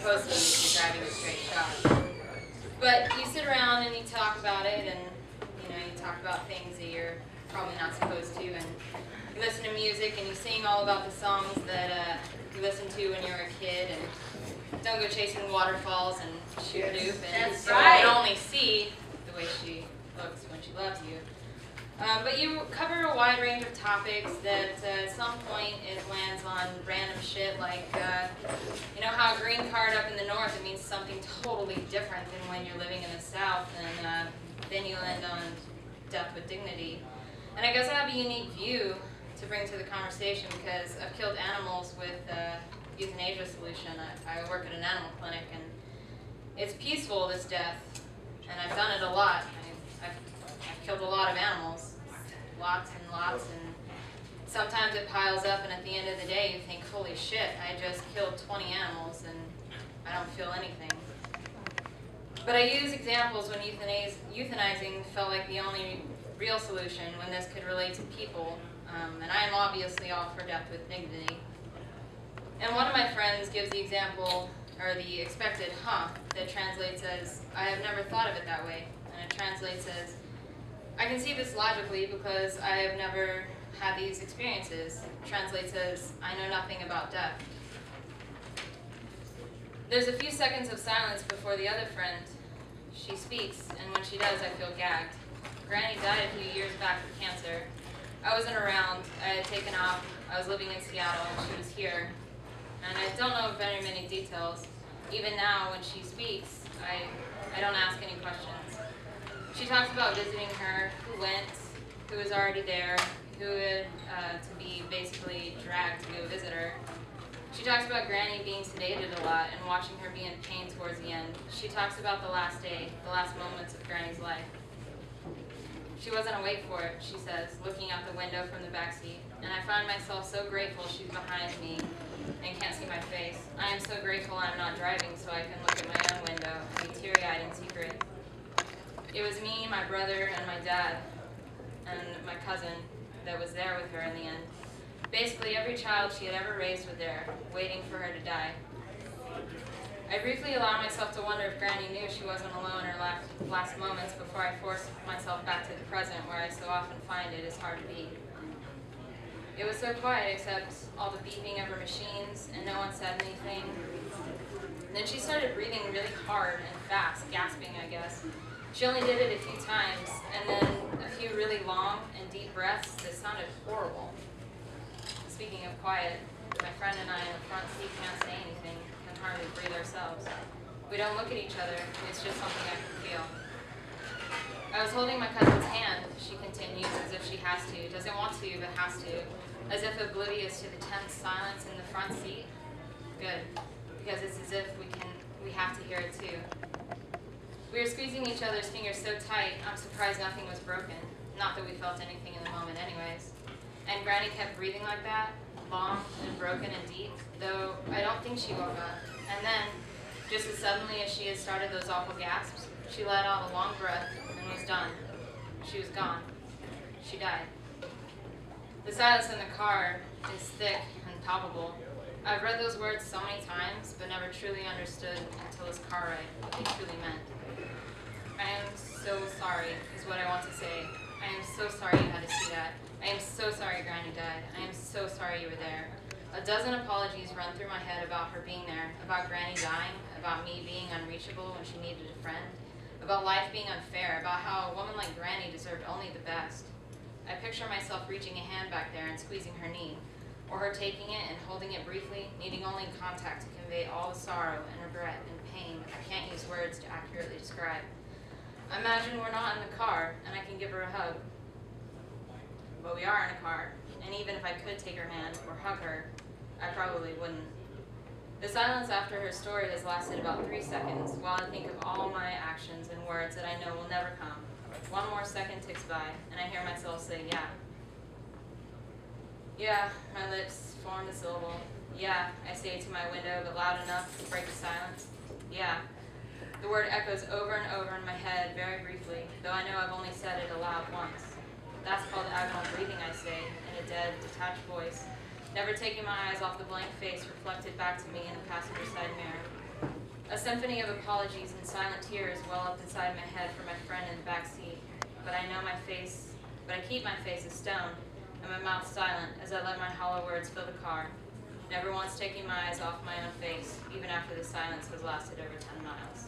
opposed to you driving a straight shot. But you sit around and you talk about it, and you talk about things that you're probably not supposed to, and you listen to music and you sing all about the songs that you listened to when you were a kid, and don't go chasing waterfalls and shoot a hoop, and That's you right. can only see the way she looks when she loves you. But you cover a wide range of topics that at some point it lands on random shit like, how a green card up in the north, it means something totally different than when you're living in the south, and then you end on death with dignity. And I guess I have a unique view to bring to the conversation because I've killed animals with euthanasia solution. I work at an animal clinic, and it's peaceful, this death, and I've done it a lot. I've killed a lot of animals, lots and lots, and sometimes it piles up, and at the end of the day you think, holy shit, I just killed 20 animals and I don't feel anything. But I use examples when euthanizing felt like the only real solution when this could relate to people, and I am obviously all for death with dignity. And one of my friends gives the example, or the expected huh, that translates as, I have never thought of it that way, and it translates as, I can see this logically because I have never had these experiences. Translates as, I know nothing about death. There's a few seconds of silence before the other friend. She speaks, and when she does, I feel gagged. Granny died a few years back with cancer. I wasn't around. I had taken off. I was living in Seattle, and she was here. And I don't know very many details. Even now, when she speaks, I don't ask any questions. She talks about visiting her, who went, who was already there, who had to be basically dragged to go visit her. She talks about Granny being sedated a lot and watching her be in pain towards the end. She talks about the last day, the last moments of Granny's life. She wasn't awake for it, she says, looking out the window from the backseat. And I find myself so grateful she's behind me and can't see my face. I am so grateful I'm not driving so I can look at my own window and be teary-eyed in secret. It was me, my brother, and my dad, and my cousin that was there with her in the end. Basically, every child she had ever raised was there, waiting for her to die. I briefly allowed myself to wonder if Granny knew she wasn't alone in her last moments before I forced myself back to the present, where I so often find it is hard to be. It was so quiet, except all the beeping of her machines, and no one said anything. Then she started breathing really hard and fast, gasping, I guess. She only did it a few times, and then a few really long and deep breaths that sounded horrible. Speaking of quiet, my friend and I in the front seat can't say anything, can hardly breathe ourselves. We don't look at each other, it's just something I can feel. I was holding my cousin's hand, she continues, as if she has to, doesn't want to, but has to, as if oblivious to the tense silence in the front seat. Good, because it's as if we have to hear it too. We were squeezing each other's fingers so tight, I'm surprised nothing was broken. Not that we felt anything in the moment anyways. And Granny kept breathing like that, long and broken and deep, though I don't think she woke up. And then, just as suddenly as she had started those awful gasps, she let out a long breath and was done. She was gone. She died. The silence in the car is thick and palpable. I've read those words so many times, but never truly understood until this car ride what they truly meant. I am so sorry, is what I want to say. I am so sorry you had to see that. I am so sorry Granny died. I am so sorry you were there. A dozen apologies run through my head about her being there, about Granny dying, about me being unreachable when she needed a friend, about life being unfair, about how a woman like Granny deserved only the best. I picture myself reaching a hand back there and squeezing her knee, or her taking it and holding it briefly, needing only contact to convey all the sorrow and regret and pain I can't use words to accurately describe. Imagine we're not in the car, and I can give her a hug. But we are in a car, and even if I could take her hand or hug her, I probably wouldn't. The silence after her story has lasted about 3 seconds, while I think of all my actions and words that I know will never come. One more second ticks by, and I hear myself say, yeah. Yeah, my lips form the syllable. Yeah, I say it to my window, but loud enough to break the silence. Yeah. The word echoes over and over in my head very briefly, though I know I've only said it aloud once. That's called agonal breathing, I say, in a dead, detached voice, never taking my eyes off the blank face reflected back to me in the passenger side mirror. symphony of apologies and silent tears well up inside my head for my friend in the back seat. But I keep my face as stone and my mouth silent as I let my hollow words fill the car, never once taking my eyes off my own face, even after the silence has lasted over 10 miles.